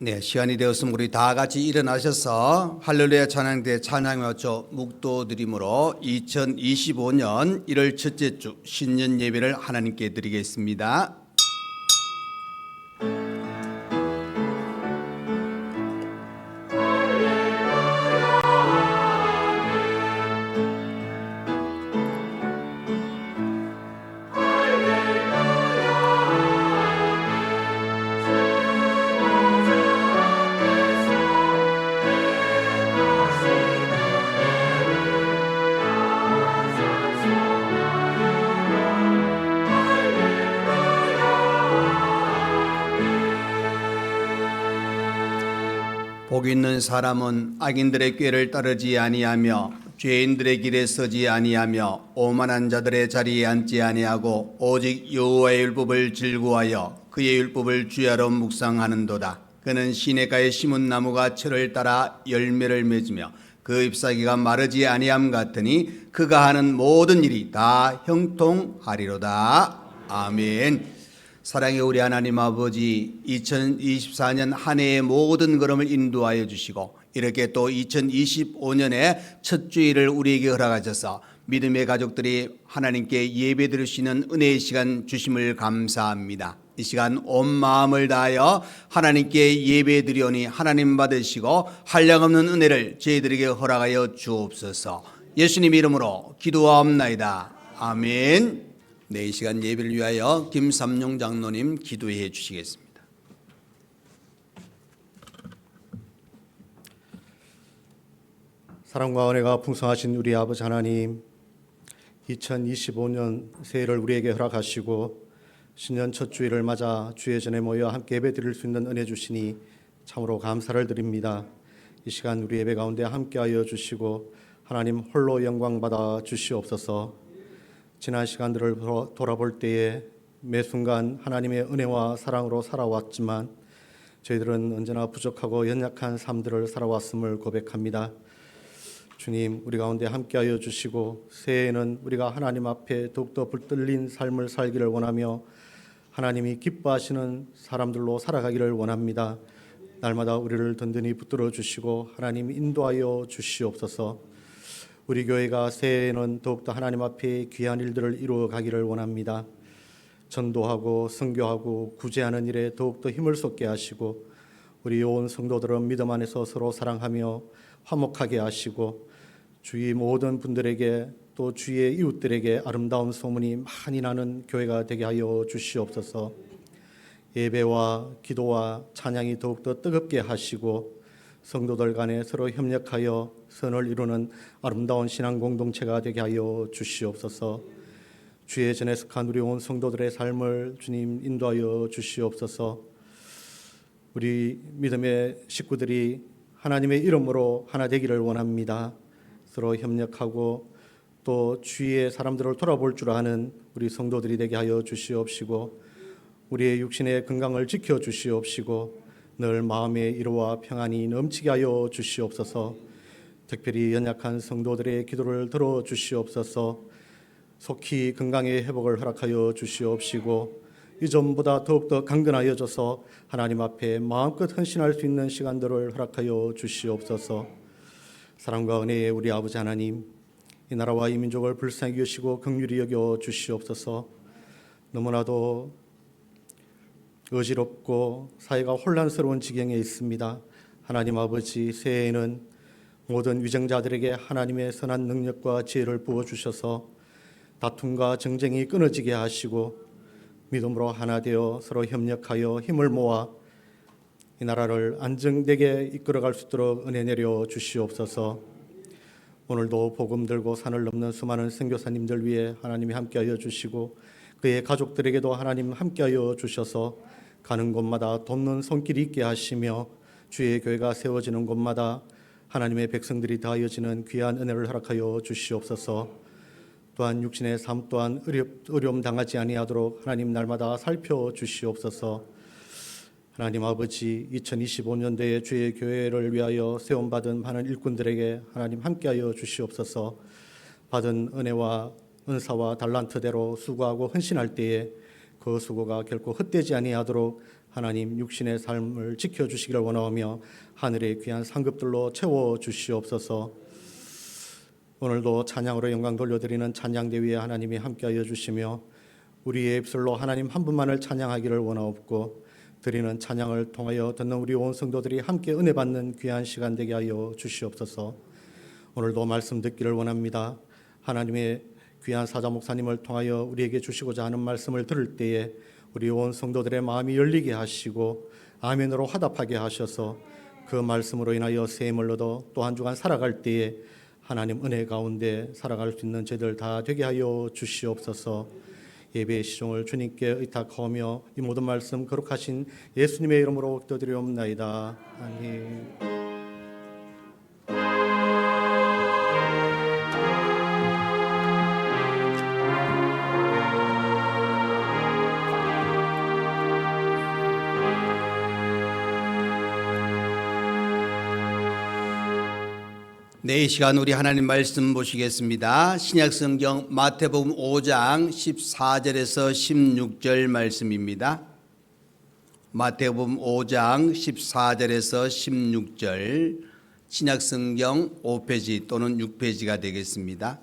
네, 시간이 되었으면 우리 다 같이 일어나셔서 할렐루야 찬양대 찬양하며 묵도드림으로 2025년 1월 첫째 주 신년 예배를 하나님께 드리겠습니다. 복 있는 사람은 악인들의 꾀를 따르지 아니하며 죄인들의 길에 서지 아니하며 오만한 자들의 자리에 앉지 아니하고 오직 여호와의 율법을 즐거워하여 그의 율법을 주야로 묵상하는도다. 그는 시냇가에 심은 나무가 철을 따라 열매를 맺으며 그 잎사귀가 마르지 아니함 같으니 그가 하는 모든 일이 다 형통하리로다. 아멘. 사랑의 우리 하나님 아버지, 2024년 한 해의 모든 걸음을 인도하여 주시고 이렇게 또 2025년의 첫 주일을 우리에게 허락하셔서 믿음의 가족들이 하나님께 예배드릴 수 있는 은혜의 시간 주심을 감사합니다. 이 시간 온 마음을 다하여 하나님께 예배드리오니 하나님 받으시고 한량없는 은혜를 저희들에게 허락하여 주옵소서. 예수님 이름으로 기도하옵나이다. 아멘. 네, 이 시간 예배를 위하여 김삼용 장로님 기도해 주시겠습니다. 사랑과 은혜가 풍성하신 우리 아버지 하나님, 2025년 새해를 우리에게 허락하시고 신년 첫 주일을 맞아 주의 전에 모여 함께 예배드릴 수 있는 은혜 주시니 참으로 감사를 드립니다. 이 시간 우리 예배 가운데 함께하여 주시고 하나님 홀로 영광 받아 주시옵소서. 지난 시간들을 돌아볼 때에 매 순간 하나님의 은혜와 사랑으로 살아왔지만 저희들은 언제나 부족하고 연약한 삶들을 살아왔음을 고백합니다. 주님, 우리 가운데 함께하여 주시고 새해에는 우리가 하나님 앞에 더욱더 불들린 삶을 살기를 원하며 하나님이 기뻐하시는 사람들로 살아가기를 원합니다. 날마다 우리를 든든히 붙들어 주시고 하나님 인도하여 주시옵소서. 우리 교회가 새해에는 더욱더 하나님 앞에 귀한 일들을 이루어 가기를 원합니다. 전도하고 선교하고 구제하는 일에 더욱더 힘을 쏟게 하시고 우리 온 성도들은 믿음 안에서 서로 사랑하며 화목하게 하시고 주위 모든 분들에게 또 주위의 이웃들에게 아름다운 소문이 많이 나는 교회가 되게 하여 주시옵소서. 예배와 기도와 찬양이 더욱더 뜨겁게 하시고 성도들 간에 서로 협력하여 선을 이루는 아름다운 신앙 공동체가 되게 하여 주시옵소서. 주의 전에 속한 우리 온 성도들의 삶을 주님 인도하여 주시옵소서. 우리 믿음의 식구들이 하나님의 이름으로 하나 되기를 원합니다. 서로 협력하고 또 주위의 사람들을 돌아볼 줄 아는 우리 성도들이 되게 하여 주시옵시고 우리의 육신의 건강을 지켜 주시옵시고 늘 마음의 위로와 평안이 넘치게 하여 주시옵소서. 특별히 연약한 성도들의 기도를 들어 주시옵소서. 속히 건강의 회복을 허락하여 주시옵시고 이전보다 더욱더 강건하여져서 하나님 앞에 마음껏 헌신할 수 있는 시간들을 허락하여 주시옵소서. 사랑과 은혜의 우리 아버지 하나님, 이 나라와 이 민족을 불쌍히 여기시고 긍휼히 여겨 주시옵소서. 너무나도 어지럽고 사회가 혼란스러운 지경에 있습니다. 하나님 아버지, 새해에는 모든 위정자들에게 하나님의 선한 능력과 지혜를 부어주셔서 다툼과 정쟁이 끊어지게 하시고 믿음으로 하나 되어 서로 협력하여 힘을 모아 이 나라를 안정되게 이끌어갈 수 있도록 은혜 내려 주시옵소서. 오늘도 복음 들고 산을 넘는 수많은 선교사님들 위해 하나님이 함께하여 주시고 그의 가족들에게도 하나님 함께하여 주셔서 가는 곳마다 돕는 손길이 있게 하시며 주의 교회가 세워지는 곳마다 하나님의 백성들이 다하여지는 귀한 은혜를 허락하여 주시옵소서. 또한 육신의 삶 또한 어려움 당하지 아니하도록 하나님 날마다 살펴주시옵소서. 하나님 아버지, 2025년도에 주의 교회를 위하여 세움받은 많은 일꾼들에게 하나님 함께하여 주시옵소서. 받은 은혜와 은사와 달란트대로 수고하고 헌신할 때에 그 수고가 결코 헛되지 아니하도록 하나님 육신의 삶을 지켜주시기를 원하오며 하늘의 귀한 상급들로 채워주시옵소서. 오늘도 찬양으로 영광 돌려드리는 찬양대 위에 하나님이 함께하여 주시며 우리의 입술로 하나님 한 분만을 찬양하기를 원하옵고 드리는 찬양을 통하여 듣는 우리 온 성도들이 함께 은혜 받는 귀한 시간 되게 하여 주시옵소서. 오늘도 말씀 듣기를 원합니다. 하나님의 귀한 사자 목사님을 통하여 우리에게 주시고자 하는 말씀을 들을 때에 우리 온 성도들의 마음이 열리게 하시고 아멘으로 화답하게 하셔서 그 말씀으로 인하여 세임을 얻어 또 한 주간 살아갈 때에 하나님 은혜 가운데 살아갈 수 있는 저희들 다 되게 하여 주시옵소서. 예배의 시종을 주님께 의탁하며 이 모든 말씀 거룩하신 예수님의 이름으로 기도드리옵나이다. 아멘. 네, 이 시간 우리 하나님 말씀 보시겠습니다. 신약성경 마태복음 5장 14절에서 16절 말씀입니다. 마태복음 5장 14절에서 16절, 신약성경 5페이지 또는 6페이지가 되겠습니다.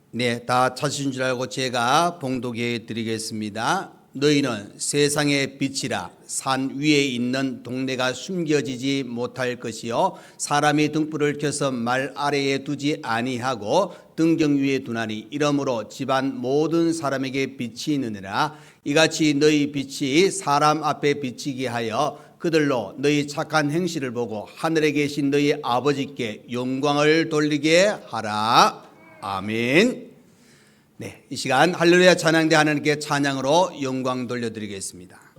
네, 다 찾으신 줄 알고 제가 봉독해 드리겠습니다. 너희는 세상의 빛이라. 산 위에 있는 동네가 숨겨지지 못할 것이요 사람이 등불을 켜서 말 아래에 두지 아니하고 등경 위에 두나니 이러므로 집안 모든 사람에게 빛이 있느니라. 이같이 너희 빛이 사람 앞에 비치게 하여 그들로 너희 착한 행실을 보고 하늘에 계신 너희 아버지께 영광을 돌리게 하라. 아멘. 네, 이 시간 할렐루야 찬양대 하나님께 찬양으로 영광 돌려드리겠습니다.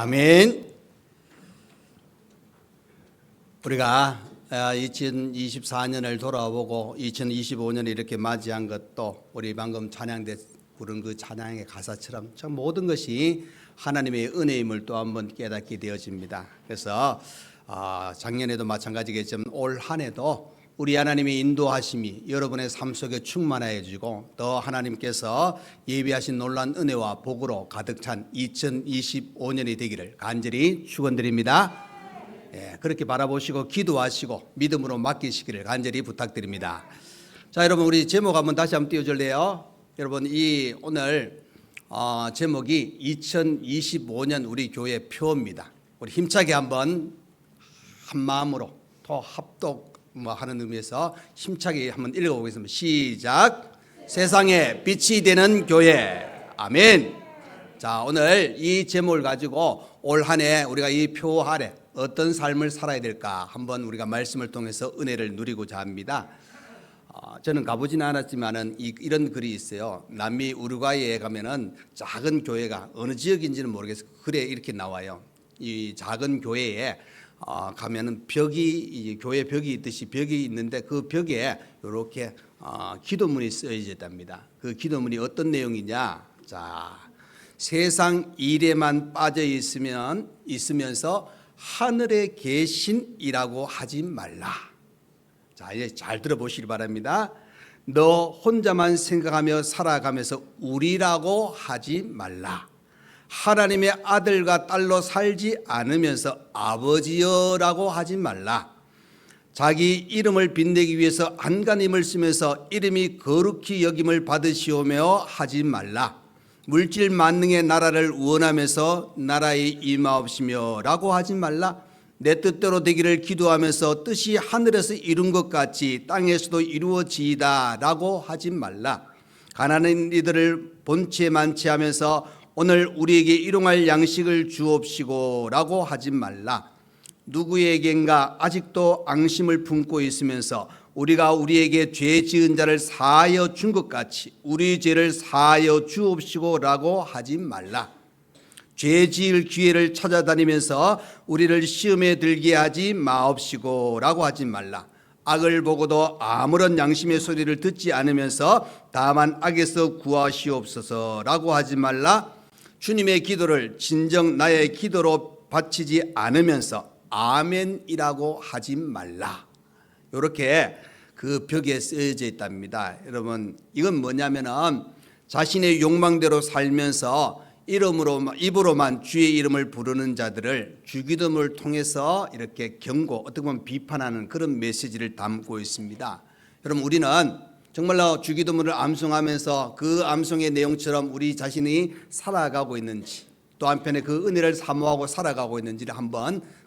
아멘. 우리가 2024년을 돌아보고 2025년을 이렇게 맞이한 것도 우리 방금 찬양대 부른 그 찬양의 가사처럼 참 모든 것이 하나님의 은혜임을 또 한번 깨닫게 되어집니다. 그래서 작년에도 마찬가지겠지만 올 한 해도 우리 하나님의 인도하심이 여러분의 삶 속에 충만하여 주고 더 하나님께서 예비하신 놀라운 은혜와 복으로 가득 찬 2025년이 되기를 간절히 축원드립니다. 그렇게 바라보시고 기도하시고 믿음으로 맡기시기를 간절히 부탁드립니다. 자, 여러분 우리 제목 한번 다시 한번 띄워줄래요? 여러분 이 오늘 제목이 2025년 우리 교회 표입니다. 우리 힘차게 한번 한 마음으로 또 합독 하는 의미에서 힘차게 한번 읽어보겠습니다. 시작. 세상에 빛이 되는 교회. 아멘. 자, 오늘 이 제목을 가지고 올 한 해 우리가 이 표 아래 어떤 삶을 살아야 될까 한번 우리가 말씀을 통해서 은혜를 누리고자 합니다. 저는 가보지는 않았지만은 이런 글이 있어요. 남미 우루과이에 가면은 작은 교회가 어느 지역인지는 모르겠어요. 글에 이렇게 나와요. 이 작은 교회에 가면은 벽이 교회 벽이 있듯이 벽이 있는데 그 벽에 이렇게 기도문이 쓰여져 있답니다. 그 기도문이 어떤 내용이냐? 자, 세상 일에만 빠져 있으면서 하늘에 계신이라고 하지 말라. 자, 이제 잘 들어보시기 바랍니다. 너 혼자만 생각하며 살아가면서 우리라고 하지 말라. 하나님의 아들과 딸로 살지 않으면서 아버지여라고 하지 말라. 자기 이름을 빛내기 위해서 안간힘을 쓰면서 이름이 거룩히 여김을 받으시오며 하지 말라. 물질 만능의 나라를 원하면서 나라에 임하옵시며 라고 하지 말라. 내 뜻대로 되기를 기도하면서 뜻이 하늘에서 이룬 것 같이 땅에서도 이루어지이다 라고 하지 말라. 가난한 이들을 본체 만취하면서 오늘 우리에게 일용할 양식을 주옵시고 라고 하지 말라. 누구에겐가 아직도 앙심을 품고 있으면서 우리가 우리에게 죄 지은 자를 사하여 준 것 같이 우리 죄를 사하여 주옵시고 라고 하지 말라. 죄 지을 기회를 찾아다니면서 우리를 시험에 들게 하지 마옵시고 라고 하지 말라. 악을 보고도 아무런 양심의 소리를 듣지 않으면서 다만 악에서 구하시옵소서 라고 하지 말라. 주님의 기도를 진정 나의 기도로 바치지 않으면서 아멘이라고 하지 말라. 이렇게 그 벽에 쓰여져 있답니다. 여러분 이건 뭐냐면은 자신의 욕망대로 살면서 입으로만 주의 이름을 부르는 자들을 주기도문을 통해서 이렇게 경고, 어떻게 보면 비판하는 그런 메시지를 담고 있습니다. 여러분 우리는 정말로 주기도문을 암송하면서 그 암송의 내용처럼 우리 자신이 살아가고 있는지 또 한편에 그 은혜를 사모하고 살아가고 있는지를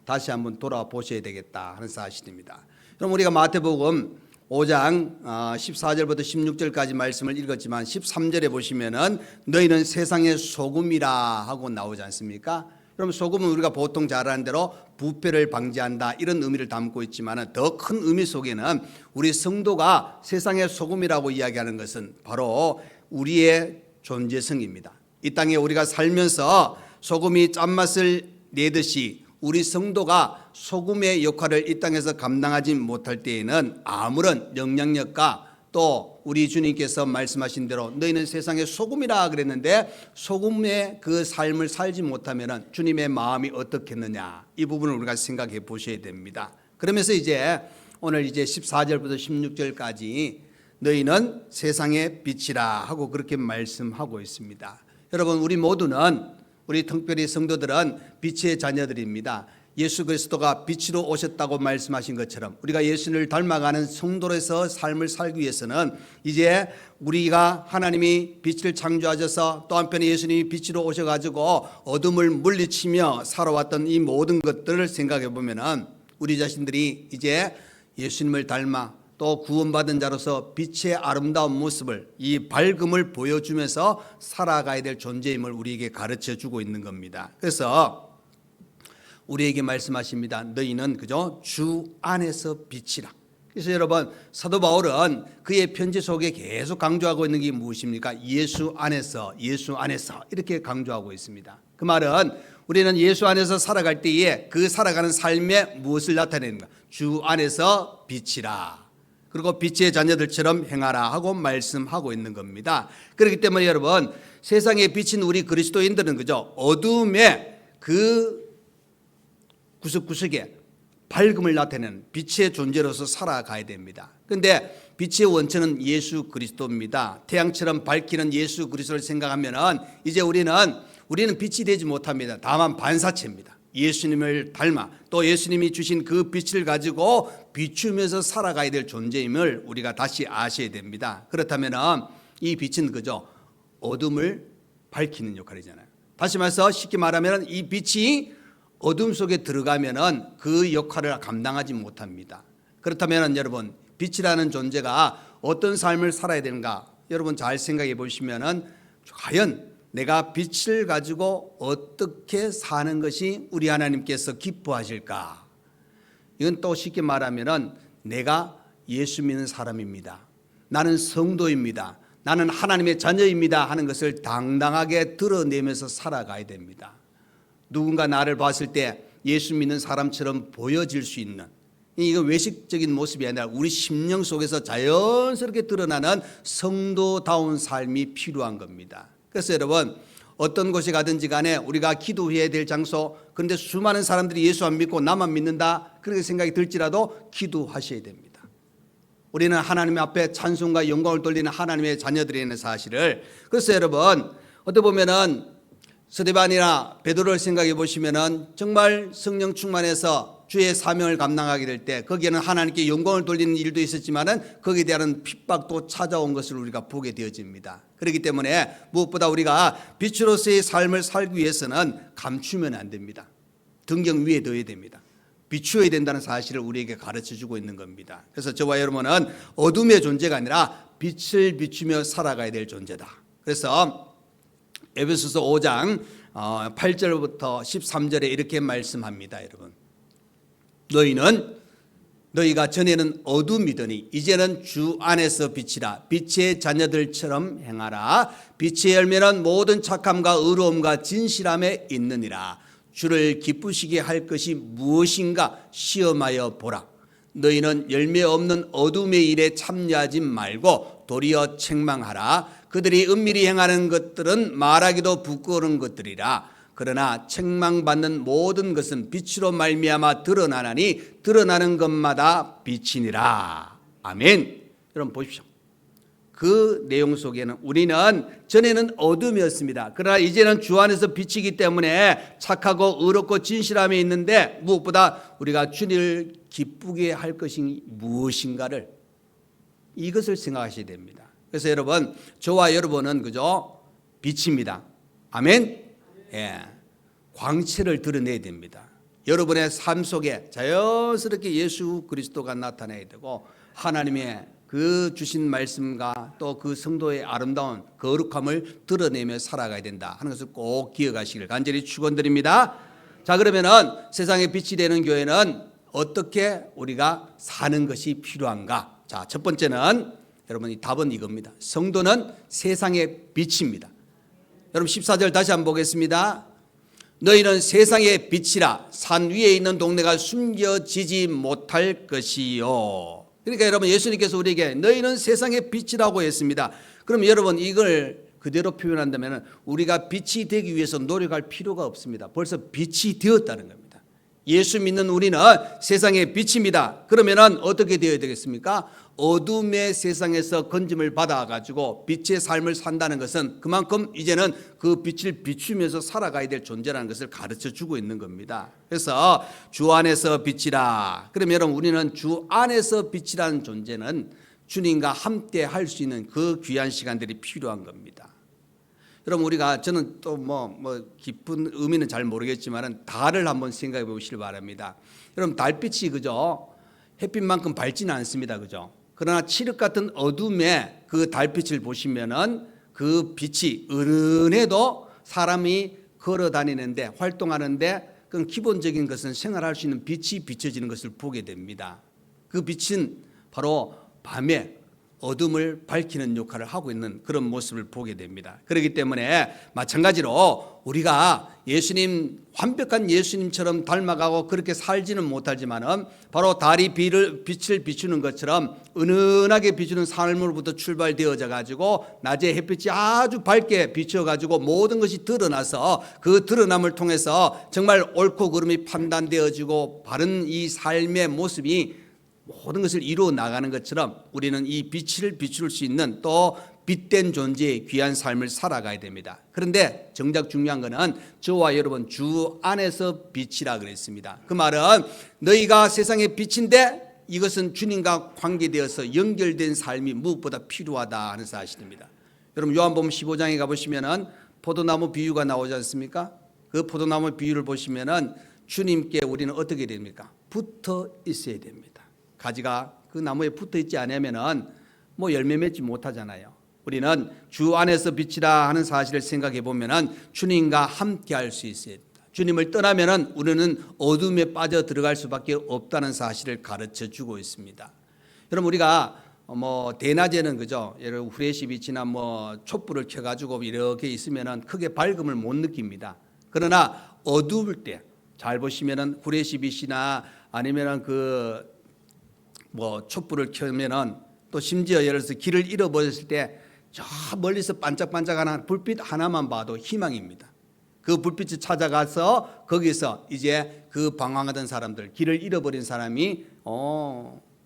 다시 한번 돌아보셔야 되겠다 하는 사실입니다. 그럼 우리가 마태복음 5장 14절부터 16절까지 말씀을 읽었지만 13절에 보시면은 너희는 세상의 소금이라 하고 나오지 않습니까? 그럼 소금은 우리가 보통 잘 아는 대로 부패를 방지한다 이런 의미를 담고 있지만 더 큰 의미 속에는 우리 성도가 세상의 소금이라고 이야기하는 것은 바로 우리의 존재성입니다. 이 땅에 우리가 살면서 소금이 짠맛을 내듯이 우리 성도가 소금의 역할을 이 땅에서 감당하지 못할 때에는 아무런 영향력과 또 우리 주님께서 말씀하신 대로 너희는 세상의 소금이라 그랬는데 소금의 그 삶을 살지 못하면 주님의 마음이 어떻겠느냐 이 부분을 우리가 생각해 보셔야 됩니다. 그러면서 이제 오늘 이제 14절부터 16절까지 너희는 세상의 빛이라 하고 그렇게 말씀하고 있습니다. 여러분 우리 모두는 우리 특별히 성도들은 빛의 자녀들입니다. 예수 그리스도가 빛으로 오셨다고 말씀하신 것처럼 우리가 예수를 닮아가는 성도로서 삶을 살기 위해서는 이제 우리가 하나님이 빛을 창조하셔서 또 한편에 예수님이 빛으로 오셔가지고 어둠을 물리치며 살아왔던 이 모든 것들을 생각해 보면은 우리 자신들이 이제 예수님을 닮아 또 구원받은 자로서 빛의 아름다운 모습을 이 밝음을 보여주면서 살아가야 될 존재임을 우리에게 가르쳐 주고 있는 겁니다. 그래서 우리에게 말씀하십니다. 너희는 그저 주 안에서 빛이라. 그래서 여러분 사도 바울은 그의 편지 속에 계속 강조하고 있는 게 무엇입니까? 예수 안에서 이렇게 강조하고 있습니다. 그 말은 우리는 예수 안에서 살아갈 때에 그 살아가는 삶에 무엇을 나타내는가? 주 안에서 빛이라. 그리고 빛의 자녀들처럼 행하라 하고 말씀하고 있는 겁니다. 그렇기 때문에 여러분, 세상에 비친 우리 그리스도인들은 그죠? 어둠의 그 구석구석에 밝음을 나타내는 빛의 존재로서 살아가야 됩니다. 그런데 빛의 원천은 예수 그리스도입니다. 태양처럼 밝히는 예수 그리스도를 생각하면은 이제 우리는 빛이 되지 못합니다. 다만 반사체입니다. 예수님을 닮아 또 예수님이 주신 그 빛을 가지고 비추면서 살아가야 될 존재임을 우리가 다시 아셔야 됩니다. 그렇다면 이 빛은 그저 어둠을 밝히는 역할이잖아요. 다시 말해서 쉽게 말하면 이 빛이 어둠 속에 들어가면 그 역할을 감당하지 못합니다. 그렇다면 여러분, 빛이라는 존재가 어떤 삶을 살아야 되는가? 여러분 잘 생각해 보시면 과연 내가 빛을 가지고 어떻게 사는 것이 우리 하나님께서 기뻐하실까? 이건 또 쉽게 말하면 내가 예수 믿는 사람입니다. 나는 성도입니다. 나는 하나님의 자녀입니다 하는 것을 당당하게 드러내면서 살아가야 됩니다. 누군가 나를 봤을 때 예수 믿는 사람처럼 보여질 수 있는, 이거 외식적인 모습이 아니라 우리 심령 속에서 자연스럽게 드러나는 성도다운 삶이 필요한 겁니다. 그래서 여러분, 어떤 곳에 가든지 간에 우리가 기도해야 될 장소, 그런데 수많은 사람들이 예수 안 믿고 나만 믿는다 그렇게 생각이 들지라도 기도하셔야 됩니다. 우리는 하나님 앞에 찬송과 영광을 돌리는 하나님의 자녀들이라는 사실을. 그래서 여러분, 어떻게 보면은 스데반이나 베드로를 생각해 보시면은 정말 성령 충만해서 주의 사명을 감당하게 될 때 거기에는 하나님께 영광을 돌리는 일도 있었지만은 거기에 대한 핍박도 찾아온 것을 우리가 보게 되어집니다. 그렇기 때문에 무엇보다 우리가 빛으로서의 삶을 살기 위해서는 감추면 안 됩니다. 등경 위에 둬야 됩니다. 비추어야 된다는 사실을 우리에게 가르쳐주고 있는 겁니다. 그래서 저와 여러분은 어둠의 존재가 아니라 빛을 비추며 살아가야 될 존재다. 그래서 에베소서 5장 8절부터 13절에 이렇게 말씀합니다. 여러분, 너희가 전에는 어둠이더니 이제는 주 안에서 빛이라. 빛의 자녀들처럼 행하라. 빛의 열매는 모든 착함과 의로움과 진실함에 있느니라. 주를 기쁘시게 할 것이 무엇인가 시험하여 보라. 너희는 열매 없는 어둠의 일에 참여하지 말고 도리어 책망하라. 그들이 은밀히 행하는 것들은 말하기도 부끄러운 것들이라. 그러나 책망받는 모든 것은 빛으로 말미암아 드러나나니 드러나는 것마다 빛이니라. 아멘. 여러분 보십시오. 그 내용 속에는 우리는 전에는 어둠이었습니다. 그러나 이제는 주 안에서 빛이기 때문에 착하고 의롭고 진실함이 있는데 무엇보다 우리가 주님을 기쁘게 할 것이 무엇인가를, 이것을 생각하셔야 됩니다. 그래서 여러분, 저와 여러분은 그저 빛입니다. 아멘. 예, 광채를 드러내야 됩니다. 여러분의 삶 속에 자연스럽게 예수 그리스도가 나타나야 되고 하나님의 그 주신 말씀과 또 그 성도의 아름다운 거룩함을 드러내며 살아가야 된다 하는 것을 꼭 기억하시길 간절히 축원드립니다. 자, 그러면은 세상의 빛이 되는 교회는 어떻게 우리가 사는 것이 필요한가? 자, 첫 번째는 여러분, 답은 이겁니다. 성도는 세상의 빛입니다. 여러분 14절 다시 한번 보겠습니다. 너희는 세상의 빛이라. 산 위에 있는 동네가 숨겨지지 못할 것이요. 그러니까 여러분, 예수님께서 우리에게 너희는 세상의 빛이라고 했습니다. 그럼 여러분, 이걸 그대로 표현한다면 우리가 빛이 되기 위해서 노력할 필요가 없습니다. 벌써 빛이 되었다는 겁니다. 예수 믿는 우리는 세상의 빛입니다. 그러면 어떻게 되어야 되겠습니까? 어둠의 세상에서 건짐을 받아가지고 빛의 삶을 산다는 것은 그만큼 이제는 그 빛을 비추면서 살아가야 될 존재라는 것을 가르쳐주고 있는 겁니다. 그래서 주 안에서 빛이라. 그러면 여러분, 우리는 주 안에서 빛이라는 존재는 주님과 함께 할 수 있는 그 귀한 시간들이 필요한 겁니다. 여러분, 우리가, 저는 또 깊은 의미는 잘 모르겠지만 달을 한번 생각해 보시길 바랍니다. 여러분, 달빛이 그죠? 햇빛만큼 밝지는 않습니다. 그죠? 그러나 칠흑 같은 어둠에 그 달빛을 보시면은 그 빛이 어른해도 사람이 걸어 다니는데 활동하는데 그건 기본적인 것은 생활할 수 있는 빛이 비춰지는 것을 보게 됩니다. 그 빛은 바로 밤에 어둠을 밝히는 역할을 하고 있는 그런 모습을 보게 됩니다. 그렇기 때문에 마찬가지로 우리가 예수님, 완벽한 예수님처럼 닮아가고 그렇게 살지는 못하지만은 바로 달이 빛을 비추는 것처럼 은은하게 비추는 삶으로부터 출발되어져 가지고 낮에 햇빛이 아주 밝게 비춰 가지고 모든 것이 드러나서 그 드러남을 통해서 정말 옳고 그름이 판단되어지고 바른 이 삶의 모습이 모든 것을 이루어 나가는 것처럼 우리는 이 빛을 비출 수 있는 또 빛된 존재의 귀한 삶을 살아가야 됩니다. 그런데 정작 중요한 것은 저와 여러분 주 안에서 빛이라 그랬습니다. 그 말은 너희가 세상의 빛인데 이것은 주님과 관계되어서 연결된 삶이 무엇보다 필요하다 하는 사실입니다. 여러분 요한복음 15장에 가보시면은 포도나무 비유가 나오지 않습니까? 그 포도나무 비유를 보시면은 주님께 우리는 어떻게 됩니까? 붙어 있어야 됩니다. 가지가 그 나무에 붙어 있지 않으면은 뭐 열매 맺지 못하잖아요. 우리는 주 안에서 빛이라 하는 사실을 생각해 보면은 주님과 함께 할 수 있어야 됩니다. 주님을 떠나면은 우리는 어둠에 빠져 들어갈 수밖에 없다는 사실을 가르쳐 주고 있습니다. 여러분 우리가 뭐 대낮에는 그죠? 예를 들어 후레쉬 빛이나 뭐 촛불을 켜 가지고 이렇게 있으면은 크게 밝음을 못 느낍니다. 그러나 어두울 때 잘 보시면은 후레쉬 빛이나 아니면은 그 뭐 촛불을 켜면은 또 심지어 예를 들어서 길을 잃어버렸을 때 저 멀리서 반짝반짝하는 불빛 하나만 봐도 희망입니다. 그 불빛이 찾아가서 거기서 이제 그 방황하던 사람들, 길을 잃어버린 사람이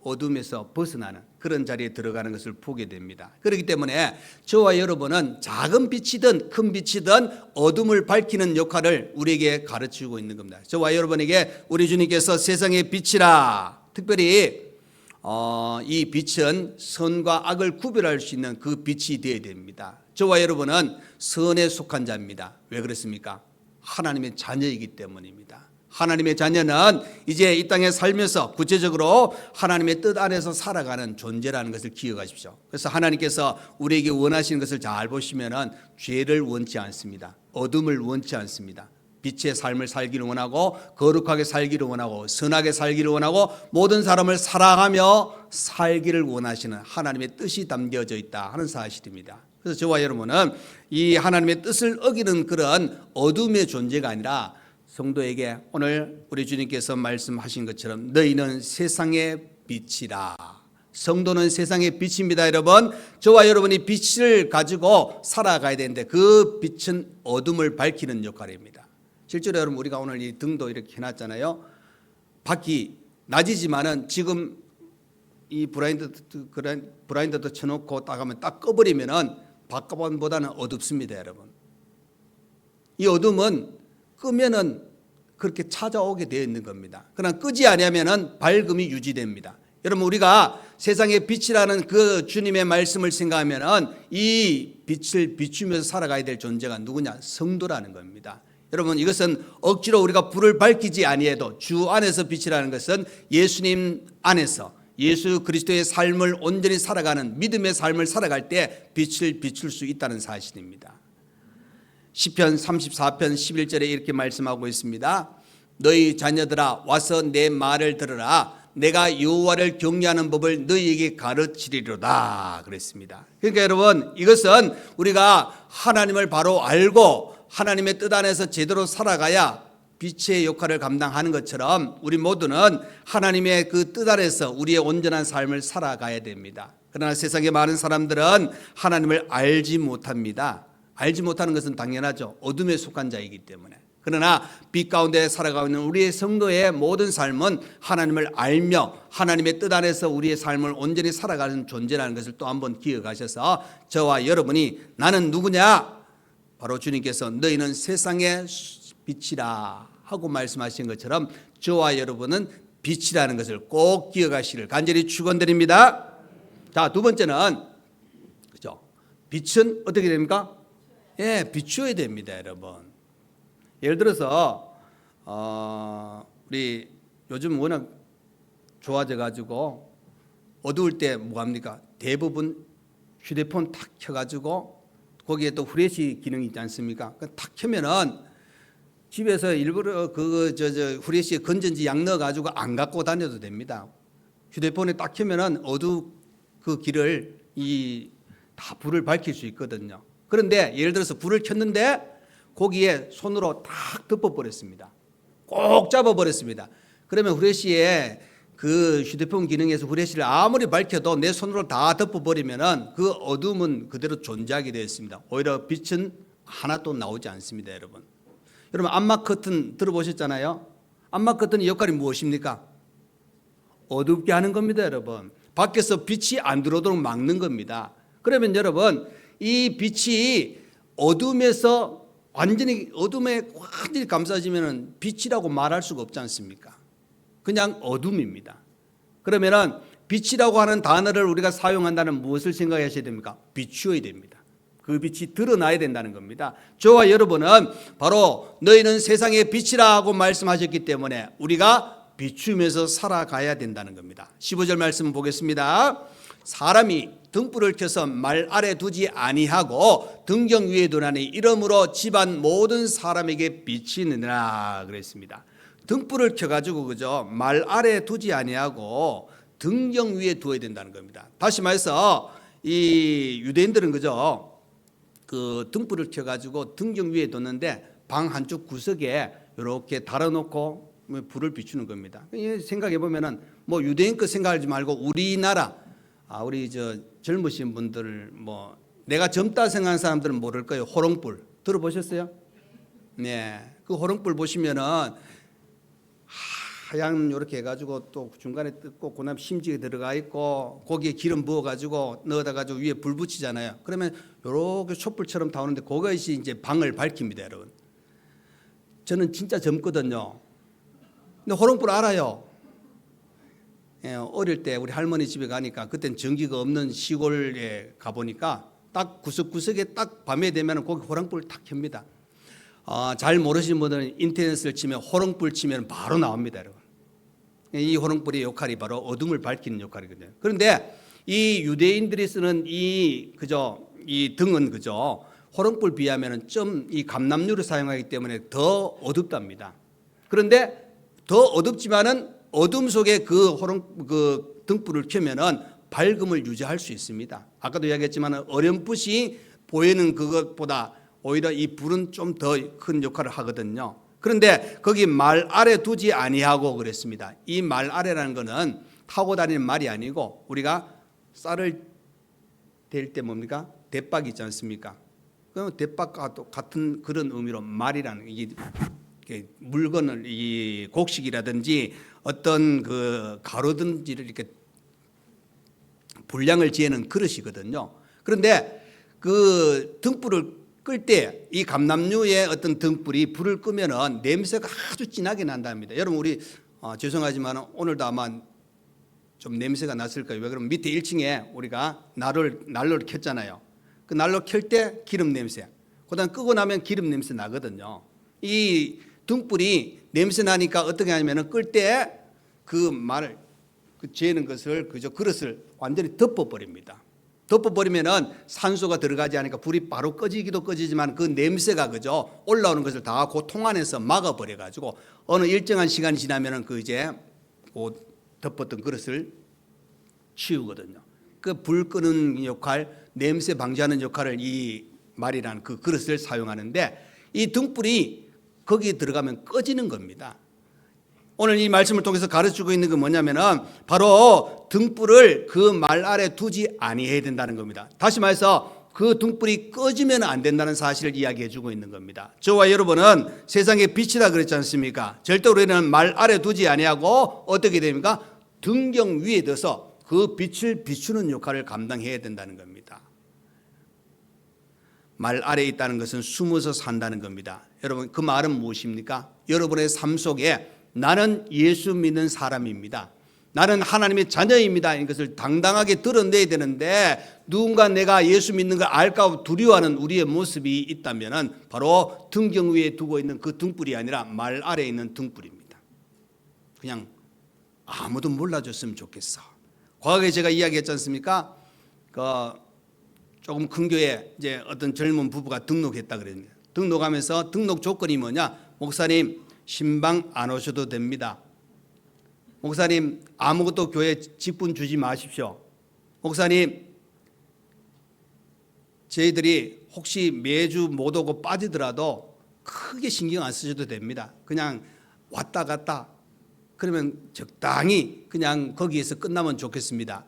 어둠에서 벗어나는 그런 자리에 들어가는 것을 보게 됩니다. 그렇기 때문에 저와 여러분은 작은 빛이든 큰 빛이든 어둠을 밝히는 역할을 우리에게 가르치고 있는 겁니다. 저와 여러분에게 우리 주님께서 세상의 빛이라, 특별히 이 빛은 선과 악을 구별할 수 있는 그 빛이 되어야 됩니다. 저와 여러분은 선에 속한 자입니다. 왜 그렇습니까? 하나님의 자녀이기 때문입니다. 하나님의 자녀는 이제 이 땅에 살면서 구체적으로 하나님의 뜻 안에서 살아가는 존재라는 것을 기억하십시오. 그래서 하나님께서 우리에게 원하시는 것을 잘 보시면은 죄를 원치 않습니다. 어둠을 원치 않습니다. 빛의 삶을 살기를 원하고 거룩하게 살기를 원하고 선하게 살기를 원하고 모든 사람을 사랑하며 살기를 원하시는 하나님의 뜻이 담겨져 있다 하는 사실입니다. 그래서 저와 여러분은 이 하나님의 뜻을 어기는 그런 어둠의 존재가 아니라 성도에게 오늘 우리 주님께서 말씀하신 것처럼 너희는 세상의 빛이라. 성도는 세상의 빛입니다. 여러분, 저와 여러분이 빛을 가지고 살아가야 되는데 그 빛은 어둠을 밝히는 역할입니다. 실제로 여러분 우리가 오늘 이 등도 이렇게 해놨잖아요. 밖이 낮이지만은 지금 이 브라인드도 쳐놓고 딱 하면 딱 꺼버리면은 밖보다는 어둡습니다, 여러분. 이 어둠은 끄면은 그렇게 찾아오게 되어 있는 겁니다. 그러나 끄지 않으면은 밝음이 유지됩니다. 여러분 우리가 세상의 빛이라는 그 주님의 말씀을 생각하면은 이 빛을 비추면서 살아가야 될 존재가 누구냐? 성도라는 겁니다. 여러분 이것은 억지로 우리가 불을 밝히지 아니해도 주 안에서 빛이라는 것은 예수님 안에서 예수 그리스도의 삶을 온전히 살아가는 믿음의 삶을 살아갈 때 빛을 비출 수 있다는 사실입니다. 시편 34편 11절에 이렇게 말씀하고 있습니다. 너희 자녀들아 와서 내 말을 들으라. 내가 여호와를 경외하는 법을 너희에게 가르치리로다 그랬습니다. 그러니까 여러분 이것은 우리가 하나님을 바로 알고 하나님의 뜻 안에서 제대로 살아가야 빛의 역할을 감당하는 것처럼 우리 모두는 하나님의 그 뜻 안에서 우리의 온전한 삶을 살아가야 됩니다. 그러나 세상의 많은 사람들은 하나님을 알지 못합니다. 알지 못하는 것은 당연하죠. 어둠에 속한 자이기 때문에. 그러나 빛 가운데 살아가고 있는 우리의 성도의 모든 삶은 하나님을 알며 하나님의 뜻 안에서 우리의 삶을 온전히 살아가는 존재라는 것을 또 한번 기억하셔서 저와 여러분이 나는 누구냐? 바로 주님께서 너희는 세상의 빛이라 하고 말씀하신 것처럼 저와 여러분은 빛이라는 것을 꼭 기억하시기를 간절히 축원드립니다. 자, 두 번째는 그죠? 빛은 어떻게 됩니까? 예, 비추어야 됩니다, 여러분. 예를 들어서 우리 요즘 워낙 좋아져 가지고 어두울 때 뭐 합니까? 대부분 휴대폰 탁 켜가지고 거기에 또 후레쉬 기능이 있지 않습니까? 탁 켜면은 집에서 일부러 후레쉬에 건전지 약 넣어가지고 안 갖고 다녀도 됩니다. 휴대폰에 딱 켜면은 그 길을 이 다 불을 밝힐 수 있거든요. 그런데 예를 들어서 불을 켰는데 거기에 손으로 탁 덮어버렸습니다. 꼭 잡아버렸습니다. 그러면 후레쉬에 그 휴대폰 기능에서 후레쉬를 아무리 밝혀도 내 손으로 다 덮어버리면은 그 어둠은 그대로 존재하게 되어 있습니다. 오히려 빛은 하나도 나오지 않습니다, 여러분. 여러분 암막 커튼 들어보셨잖아요. 암막 커튼의 역할이 무엇입니까? 어둡게 하는 겁니다, 여러분. 밖에서 빛이 안 들어오도록 막는 겁니다. 그러면 여러분 이 빛이 어둠에서 완전히 어둠에 완전히 감싸지면은 빛이라고 말할 수가 없지 않습니까? 그냥 어둠입니다. 그러면은 빛이라고 하는 단어를 우리가 사용한다는 무엇을 생각하셔야 됩니까? 비추어야 됩니다. 그 빛이 드러나야 된다는 겁니다. 저와 여러분은 바로 너희는 세상의 빛이라고 말씀하셨기 때문에 우리가 비추면서 살아가야 된다는 겁니다. 15절 말씀 보겠습니다. 사람이 등불을 켜서 말 아래 두지 아니하고 등경 위에 두나니 이러므로 집안 모든 사람에게 비치느니라 그랬습니다. 등불을 켜가지고 그죠 말 아래 두지 아니하고 등경 위에 두어야 된다는 겁니다. 다시 말해서 이 유대인들은 그죠 그 등불을 켜가지고 등경 위에 뒀는데 방 한쪽 구석에 이렇게 달아놓고 불을 비추는 겁니다. 생각해 보면은 뭐 유대인 거 생각하지 말고 우리나라 우리 저 젊으신 분들 뭐 내가 젊다 생각하는 사람들은 모를 거예요. 호롱불 들어보셨어요? 네, 그 호롱불 보시면은 하얀 이렇게 해가지고 또 중간에 뜯고 그다음 심지에 들어가 있고 거기에 기름 부어가지고 넣어다 가지고 위에 불 붙이잖아요. 그러면 이렇게 촛불처럼 나오는데 그것이 이제 방을 밝힙니다, 여러분. 저는 진짜 젊거든요. 근데 호롱불 알아요. 예, 어릴 때 우리 할머니 집에 가니까 그땐 전기가 없는 시골에 가보니까 딱 구석구석에 딱 밤에 되면 거기 호롱불 탁 켭니다. 잘 모르시는 분들은 인터넷을 치면 호롱불 치면 바로 나옵니다, 여러분. 이 호롱불의 역할이 바로 어둠을 밝히는 역할이거든요. 그런데 이 유대인들이 쓰는 이 등은 그죠 호롱불 비하면은 좀 이 감람류를 사용하기 때문에 더 어둡답니다. 그런데 더 어둡지만은 어둠 속에 그 등불을 켜면은 밝음을 유지할 수 있습니다. 아까도 이야기했지만 어렴풋이 보이는 그것보다 오히려 이 불은 좀 더 큰 역할을 하거든요. 그런데 거기 말 아래 두지 아니하고 그랬습니다. 이 말 아래라는 거는 타고 다니는 말이 아니고 우리가 쌀을 댈 때 뭡니까? 대박 있지 않습니까? 그럼 대박과 같은 그런 의미로 말이라는 이게 물건을 이 곡식이라든지 어떤 그 가루든지를 이렇게 분량을 재는 그릇이거든요. 그런데 그 등불을 끌 때 이 감람류의 어떤 등불이 불을 끄면은 냄새가 아주 진하게 난답니다. 여러분 우리 죄송하지만 오늘도 아마 좀 냄새가 났을 거예요. 왜 그러면 밑에 1층에 우리가 난로를 켰잖아요. 그 난로 켤 때 기름 냄새. 그다음 끄고 나면 기름 냄새 나거든요. 이 등불이 냄새 나니까 어떻게 하냐면은 끌 때 그 재는 것을 그릇을 완전히 덮어버립니다. 덮어버리면은 산소가 들어가지 않으니까 불이 바로 꺼지기도 꺼지지만 그 냄새가 그죠 올라오는 것을 다 그 통 안에서 막아버려 가지고 어느 일정한 시간이 지나면은 그 덮었던 그릇을 치우거든요. 그 불 끄는 역할, 냄새 방지하는 역할을 이 말이란 그 그릇을 사용하는데 이 등불이 거기에 들어가면 꺼지는 겁니다. 오늘 이 말씀을 통해서 가르치고 있는 건 뭐냐면은 바로 등불을 그 말 아래 두지 아니해야 된다는 겁니다. 다시 말해서 그 등불이 꺼지면 안 된다는 사실을 이야기해 주고 있는 겁니다. 저와 여러분은 세상의 빛이다 그랬지 않습니까? 절대로 우리는 말 아래 두지 아니하고 어떻게 됩니까? 등경 위에 둬서 그 빛을 비추는 역할을 감당해야 된다는 겁니다. 말 아래에 있다는 것은 숨어서 산다는 겁니다. 여러분 그 말은 무엇입니까? 여러분의 삶 속에 나는 예수 믿는 사람입니다. 나는 하나님의 자녀입니다. 이것을 당당하게 드러내야 되는데 누군가 내가 예수 믿는 걸 알까 두려워하는 우리의 모습이 있다면 바로 등경 위에 두고 있는 그 등불이 아니라 말 아래에 있는 등불입니다. 그냥 아무도 몰라줬으면 좋겠어. 과거에 제가 이야기했지 않습니까? 조금 큰 교회 이제 어떤 젊은 부부가 등록했다 그랬는데 등록하면서 등록 조건이 뭐냐? 목사님 신방 안 오셔도 됩니다. 목사님 아무것도 교회 직분 주지 마십시오. 목사님 저희들이 혹시 매주 못 오고 빠지더라도 크게 신경 안 쓰셔도 됩니다. 그냥 왔다 갔다 그러면 적당히 그냥 거기에서 끝나면 좋겠습니다.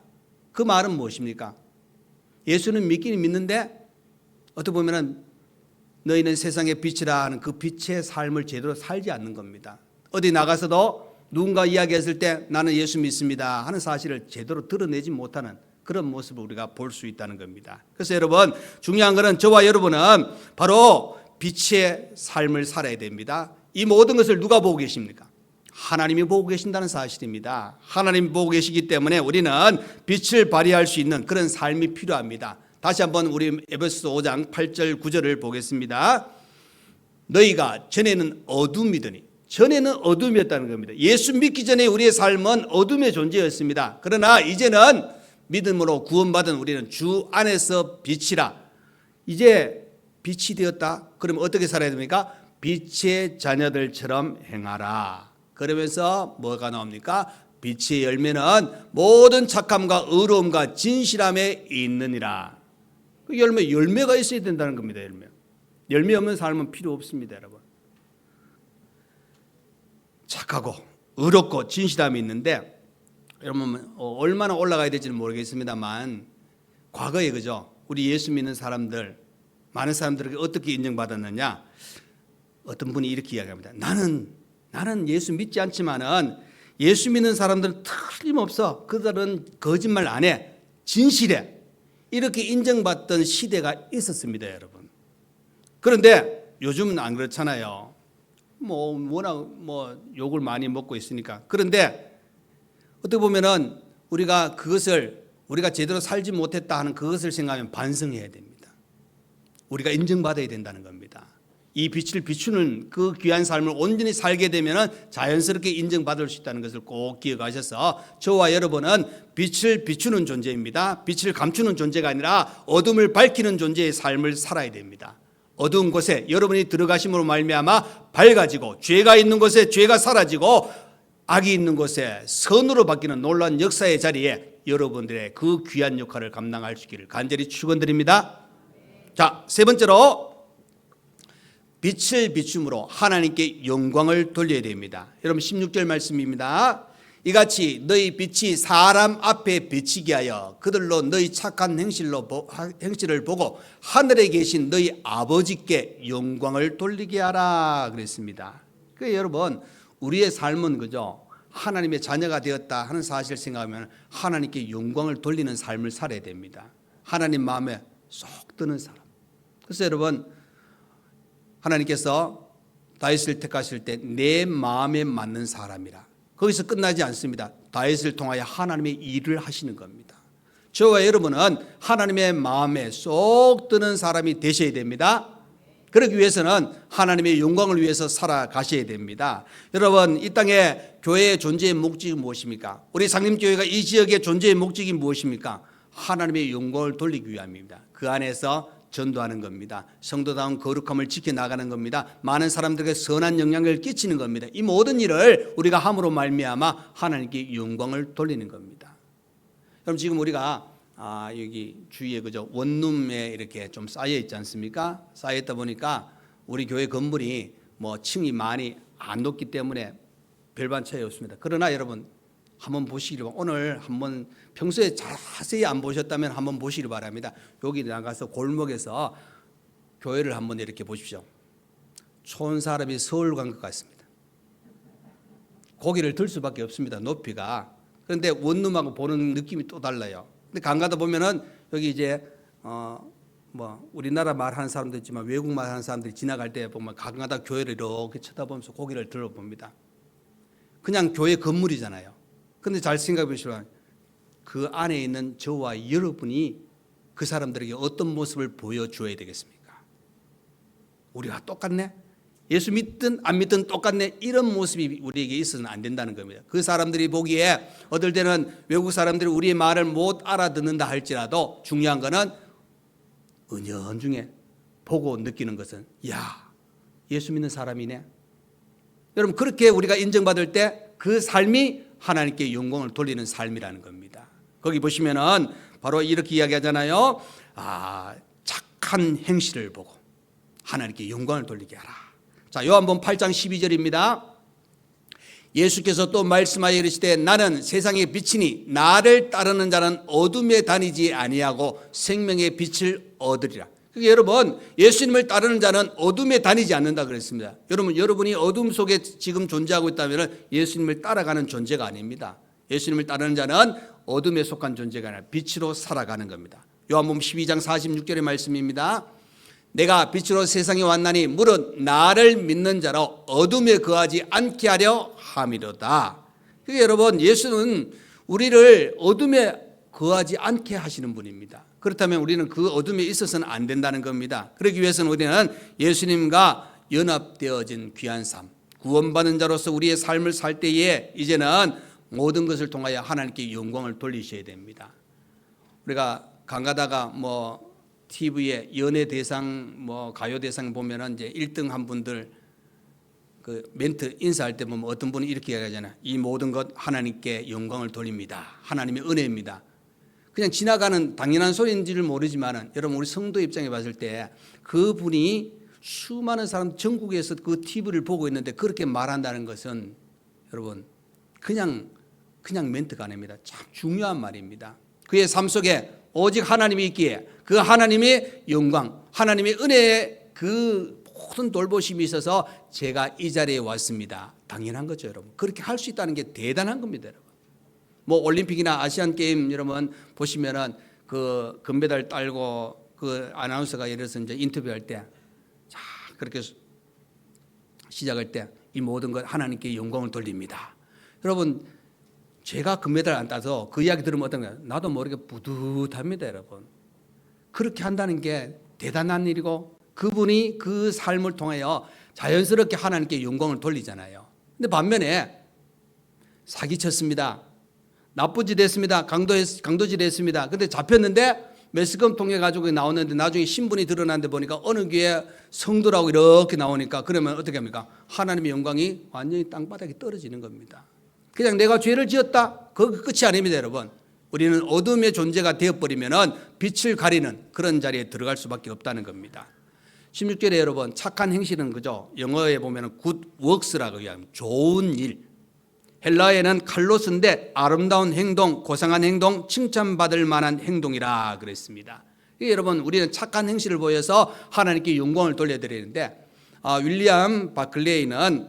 그 말은 무엇입니까? 예수는 믿기는 믿는데 어떻게 보면은 너희는 세상의 빛이라 하는 그 빛의 삶을 제대로 살지 않는 겁니다. 어디 나가서도 누군가 이야기했을 때 나는 예수 믿습니다 하는 사실을 제대로 드러내지 못하는 그런 모습을 우리가 볼 수 있다는 겁니다. 그래서 여러분, 중요한 것은 저와 여러분은 바로 빛의 삶을 살아야 됩니다. 이 모든 것을 누가 보고 계십니까? 하나님이 보고 계신다는 사실입니다. 하나님이 보고 계시기 때문에 우리는 빛을 발휘할 수 있는 그런 삶이 필요합니다. 다시 한번 우리 에베소서 5장 8절 9절을 보겠습니다. 너희가 전에는 어둠이더니, 전에는 어둠이었다는 겁니다. 예수 믿기 전에 우리의 삶은 어둠의 존재였습니다. 그러나 이제는 믿음으로 구원받은 우리는 주 안에서 빛이라. 이제 빛이 되었다. 그러면 어떻게 살아야 됩니까? 빛의 자녀들처럼 행하라. 그러면서 뭐가 나옵니까? 빛의 열매는 모든 착함과 의로움과 진실함에 있느니라. 그 열매가 있어야 된다는 겁니다. 열매 없는 삶은 필요 없습니다, 여러분. 착하고 의롭고 진실함이 있는데 여러분 얼마나 올라가야 될지는 모르겠습니다만 과거에 그죠? 우리 예수 믿는 사람들 많은 사람들에게 어떻게 인정받았느냐? 어떤 분이 이렇게 이야기합니다. 나는 예수 믿지 않지만은 예수 믿는 사람들은 틀림없어. 그들은 거짓말 안 해. 진실해. 이렇게 인정받던 시대가 있었습니다, 여러분. 그런데 요즘은 안 그렇잖아요. 워낙 욕을 많이 먹고 있으니까. 그런데 어떻게 보면은 우리가 제대로 살지 못했다 하는 그것을 생각하면 반성해야 됩니다. 우리가 인정받아야 된다는 겁니다. 이 빛을 비추는 그 귀한 삶을 온전히 살게 되면은 자연스럽게 인정받을 수 있다는 것을 꼭 기억하셔서 저와 여러분은 빛을 비추는 존재입니다. 빛을 감추는 존재가 아니라 어둠을 밝히는 존재의 삶을 살아야 됩니다. 어두운 곳에 여러분이 들어가심으로 말미암아 밝아지고 죄가 있는 곳에 죄가 사라지고 악이 있는 곳에 선으로 바뀌는 놀라운 역사의 자리에 여러분들의 그 귀한 역할을 감당할 수 있기를 간절히 축원드립니다. 자, 세 번째로 빛을 비춤으로 하나님께 영광을 돌려야 됩니다. 여러분 16절 말씀입니다. 이같이 너희 빛이 사람 앞에 비치게 하여 그들로 너희 착한 행실을 보고 하늘에 계신 너희 아버지께 영광을 돌리게 하라 그랬습니다. 그래서 여러분 우리의 삶은 그죠? 하나님의 자녀가 되었다 하는 사실을 생각하면 하나님께 영광을 돌리는 삶을 살아야 됩니다. 하나님 마음에 쏙 드는 사람. 그래서 여러분 하나님께서 다윗을 택하실 때 내 마음에 맞는 사람이라. 거기서 끝나지 않습니다. 다윗을 통하여 하나님의 일을 하시는 겁니다. 저와 여러분은 하나님의 마음에 쏙 드는 사람이 되셔야 됩니다. 그러기 위해서는 하나님의 영광을 위해서 살아가셔야 됩니다. 여러분 이 땅에 교회의 존재의 목적이 무엇입니까? 우리 상림교회가 이 지역의 존재의 목적이 무엇입니까? 하나님의 영광을 돌리기 위함입니다. 그 안에서 전도하는 겁니다. 성도다운 거룩함을 지켜나가는 겁니다. 많은 사람들에게 선한 영향을 끼치는 겁니다. 이 모든 일을 우리가 함으로 말미암아 하나님께 영광을 돌리는 겁니다. 그럼 지금 우리가 여기 주위에 그저 원룸에 이렇게 좀 쌓여 있지 않습니까? 쌓여 있다 보니까 우리 교회 건물이 층이 많이 안 높기 때문에 별반 차이 없습니다. 그러나 여러분 한번 보시기를 오늘 한번 평소에 자세히 안 보셨다면 한번 보시기 바랍니다. 여기 나가서 골목에서 교회를 한번 이렇게 보십시오. 촌 사람이 서울 간 것 같습니다. 고개를 들 수밖에 없습니다. 높이가. 그런데 원룸하고 보는 느낌이 또 달라요. 근데 강 가다 보면은 여기 이제 우리나라 말하는 사람도 있지만 외국 말하는 사람들이 지나갈 때 보면 가끔가다 교회를 이렇게 쳐다보면서 고개를 들어봅니다. 그냥 교회 건물이잖아요. 근데 잘 생각해 보시면 그 안에 있는 저와 여러분이 그 사람들에게 어떤 모습을 보여줘야 되겠습니까? 우리가 똑같네? 예수 믿든 안 믿든 똑같네? 이런 모습이 우리에게 있어서는 안 된다는 겁니다. 그 사람들이 보기에 어떨 때는 외국 사람들이 우리의 말을 못 알아듣는다 할지라도 중요한 거는 은연중에 보고 느끼는 것은 야, 예수 믿는 사람이네. 여러분 그렇게 우리가 인정받을 때 그 삶이 하나님께 영광을 돌리는 삶이라는 겁니다. 거기 보시면은 바로 이렇게 이야기하잖아요. 착한 행실을 보고 하나님께 영광을 돌리게 하라. 자, 요한복음 8장 12절입니다. 예수께서 또 말씀하여 이르시되 나는 세상의 빛이니 나를 따르는 자는 어둠에 다니지 아니하고 생명의 빛을 얻으리라. 그러니까 여러분, 예수님을 따르는 자는 어둠에 다니지 않는다 그랬습니다. 여러분이 어둠 속에 지금 존재하고 있다면 예수님을 따라가는 존재가 아닙니다. 예수님을 따르는 자는 어둠에 속한 존재가 아니라 빛으로 살아가는 겁니다. 요한복음 12장 46절의 말씀입니다. 내가 빛으로 세상에 왔나니 물은 나를 믿는 자로 어둠에 거하지 않게 하려 함이로다. 그러니까 여러분, 예수는 우리를 어둠에 거하지 않게 하시는 분입니다. 그렇다면 우리는 그 어둠에 있어서는 안 된다는 겁니다. 그러기 위해서는 우리는 예수님과 연합되어진 귀한 삶, 구원받은 자로서 우리의 삶을 살 때에 이제는 모든 것을 통하여 하나님께 영광을 돌리셔야 됩니다. 우리가 강 가다가 TV에 연예 대상, 가요 대상 보면은 이제 1등 한 분들 그 멘트 인사할 때 보면 어떤 분은 이렇게 얘기하잖아요. 이 모든 것 하나님께 영광을 돌립니다. 하나님의 은혜입니다. 그냥 지나가는 당연한 소리인지를 모르지만은 여러분, 우리 성도 입장에 봤을 때 그분이 수많은 사람 전국에서 그 TV를 보고 있는데 그렇게 말한다는 것은 여러분 그냥 멘트가 아닙니다. 참 중요한 말입니다. 그의 삶 속에 오직 하나님이 있기에 그 하나님의 영광, 하나님의 은혜의 그 모든 돌보심이 있어서 제가 이 자리에 왔습니다. 당연한 거죠, 여러분. 그렇게 할 수 있다는 게 대단한 겁니다, 여러분. 올림픽이나 아시안 게임 여러분 보시면은 그 금메달 딸고 그 아나운서가 예를 들어서 이제 인터뷰할 때, 자 그렇게 시작할 때 이 모든 것 하나님께 영광을 돌립니다. 여러분, 제가 금메달 안 따서 그 이야기 들으면 어떤가요? 나도 모르게 뿌듯합니다, 여러분. 그렇게 한다는 게 대단한 일이고 그분이 그 삶을 통하여 자연스럽게 하나님께 영광을 돌리잖아요. 근데 반면에 사기쳤습니다. 나쁜 짓 했습니다. 강도질 했습니다. 근데 잡혔는데 매스컴 통해 가지고 나오는데 나중에 신분이 드러났는데 보니까 어느 교회 성도라고 이렇게 나오니까 그러면 어떻게 합니까? 하나님의 영광이 완전히 땅바닥에 떨어지는 겁니다. 그냥 내가 죄를 지었다. 그거 끝이 아닙니다, 여러분. 우리는 어둠의 존재가 되어버리면 빛을 가리는 그런 자리에 들어갈 수밖에 없다는 겁니다. 16절에 여러분, 착한 행실은 그죠? 영어에 보면 good works라고 이야기합니다. 좋은 일. 헬라어에는 칼로스인데 아름다운 행동, 고상한 행동, 칭찬받을 만한 행동이라 그랬습니다. 여러분, 우리는 착한 행실을 보여서 하나님께 영광을 돌려드리는데 윌리엄 바클레이는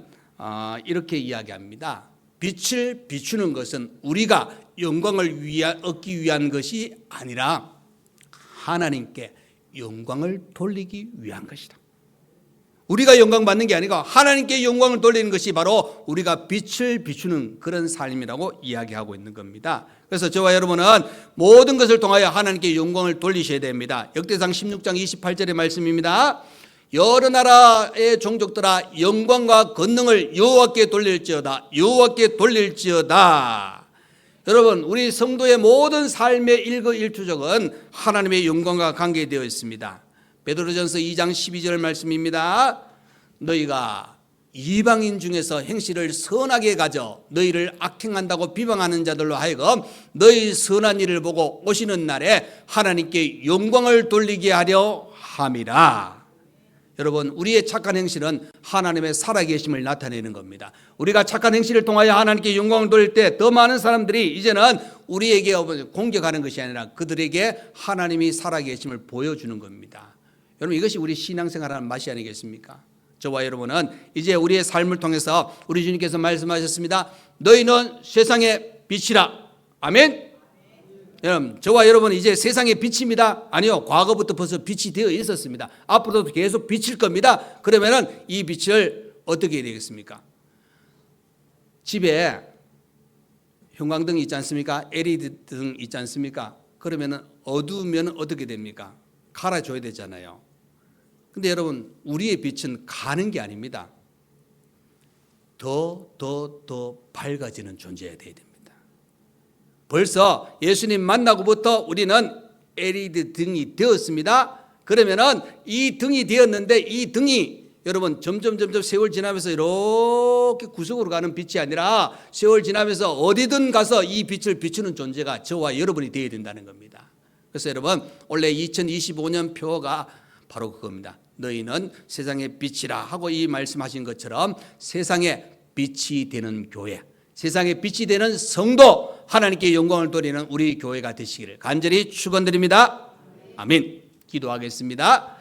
이렇게 이야기합니다. 빛을 비추는 것은 우리가 영광을 얻기 위한 것이 아니라 하나님께 영광을 돌리기 위한 것이다. 우리가 영광 받는 게 아니고 하나님께 영광을 돌리는 것이 바로 우리가 빛을 비추는 그런 삶이라고 이야기하고 있는 겁니다. 그래서 저와 여러분은 모든 것을 통하여 하나님께 영광을 돌리셔야 됩니다. 역대상 16장 28절의 말씀입니다. 여러 나라의 종족들아 영광과 권능을 여호와께 돌릴지어다. 여호와께 돌릴지어다. 여러분, 우리 성도의 모든 삶의 일거일투족은 하나님의 영광과 관계되어 있습니다. 베드로전서 2장 12절 말씀입니다. 너희가 이방인 중에서 행실을 선하게 가져 너희를 악행한다고 비방하는 자들로 하여금 너희 선한 일을 보고 오시는 날에 하나님께 영광을 돌리게 하려 함이라. 여러분, 우리의 착한 행실은 하나님의 살아계심을 나타내는 겁니다. 우리가 착한 행실을 통하여 하나님께 영광을 돌릴 때 더 많은 사람들이 이제는 우리에게 공격하는 것이 아니라 그들에게 하나님이 살아계심을 보여주는 겁니다. 여러분, 이것이 우리 신앙생활하는 맛이 아니겠습니까? 저와 여러분은 이제 우리의 삶을 통해서 우리 주님께서 말씀하셨습니다. 너희는 세상의 빛이라. 아멘. 여러분, 저와 여러분은 이제 세상의 빛입니다. 아니요, 과거부터 벌써 빛이 되어 있었습니다. 앞으로도 계속 비칠 겁니다. 그러면은 이 빛을 어떻게 해야 되겠습니까? 집에 형광등이 있지 않습니까? LED 등 있지 않습니까? 그러면은 어두우면 어떻게 됩니까? 갈아줘야 되잖아요. 근데 여러분, 우리의 빛은 가는 게 아닙니다. 더 밝아지는 존재가 되어야 됩니다. 벌써 예수님 만나고부터 우리는 LED 등이 되었습니다. 그러면은 이 등이 되었는데 이 등이 여러분 점점 세월 지나면서 이렇게 구석으로 가는 빛이 아니라 세월 지나면서 어디든 가서 이 빛을 비추는 존재가 저와 여러분이 되어야 된다는 겁니다. 그래서 여러분, 원래 2025년 표가 바로 그겁니다. 너희는 세상의 빛이라 하고 이 말씀하신 것처럼 세상의 빛이 되는 교회, 세상의 빛이 되는 성도, 하나님께 영광을 돌리는 우리 교회가 되시기를 간절히 축원드립니다. 아멘. 기도하겠습니다.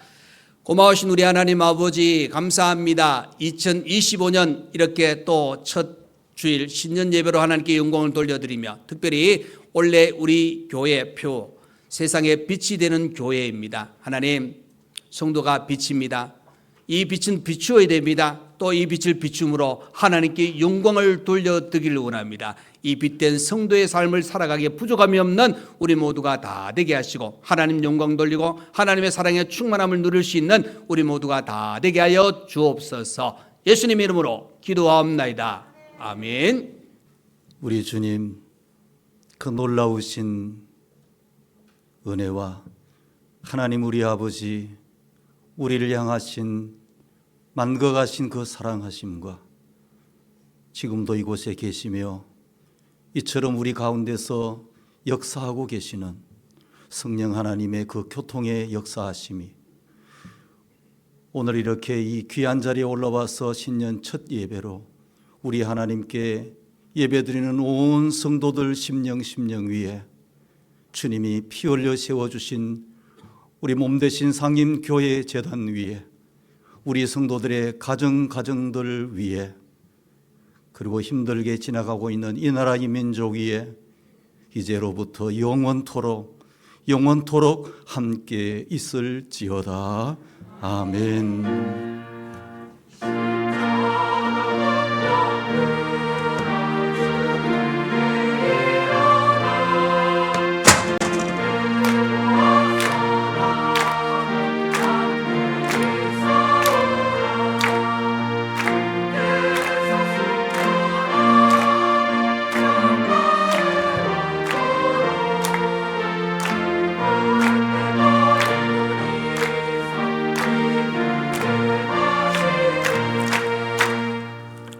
고마우신 우리 하나님 아버지 감사합니다. 2025년 이렇게 또 첫 주일 신년 예배로 하나님께 영광을 돌려드리며 특별히 원래 우리 교회 표 세상에 빛이 되는 교회입니다. 하나님, 성도가 빛입니다. 이 빛은 비추어야 됩니다. 또 이 빛을 비춤으로 하나님께 영광을 돌려드리기를 원합니다. 이 빛된 성도의 삶을 살아가기에 부족함이 없는 우리 모두가 다 되게 하시고 하나님 영광 돌리고 하나님의 사랑의 충만함을 누릴 수 있는 우리 모두가 다 되게 하여 주옵소서. 예수님 이름으로 기도하옵나이다. 아멘. 우리 주님, 그 놀라우신 은혜와 하나님 우리 아버지 우리를 향하신 만거가신 그 사랑하심과 지금도 이곳에 계시며 이처럼 우리 가운데서 역사하고 계시는 성령 하나님의 그 교통의 역사하심이 오늘 이렇게 이 귀한 자리에 올라와서 신년 첫 예배로 우리 하나님께 예배드리는 온 성도들 심령 위에 주님이 피 흘려 세워주신 우리 몸되신 상임교회 재단 위에 우리 성도들의 가정들 위에 그리고 힘들게 지나가고 있는 이 나라 이 민족 위에 이제로부터 영원토록 함께 있을지어다. 아멘.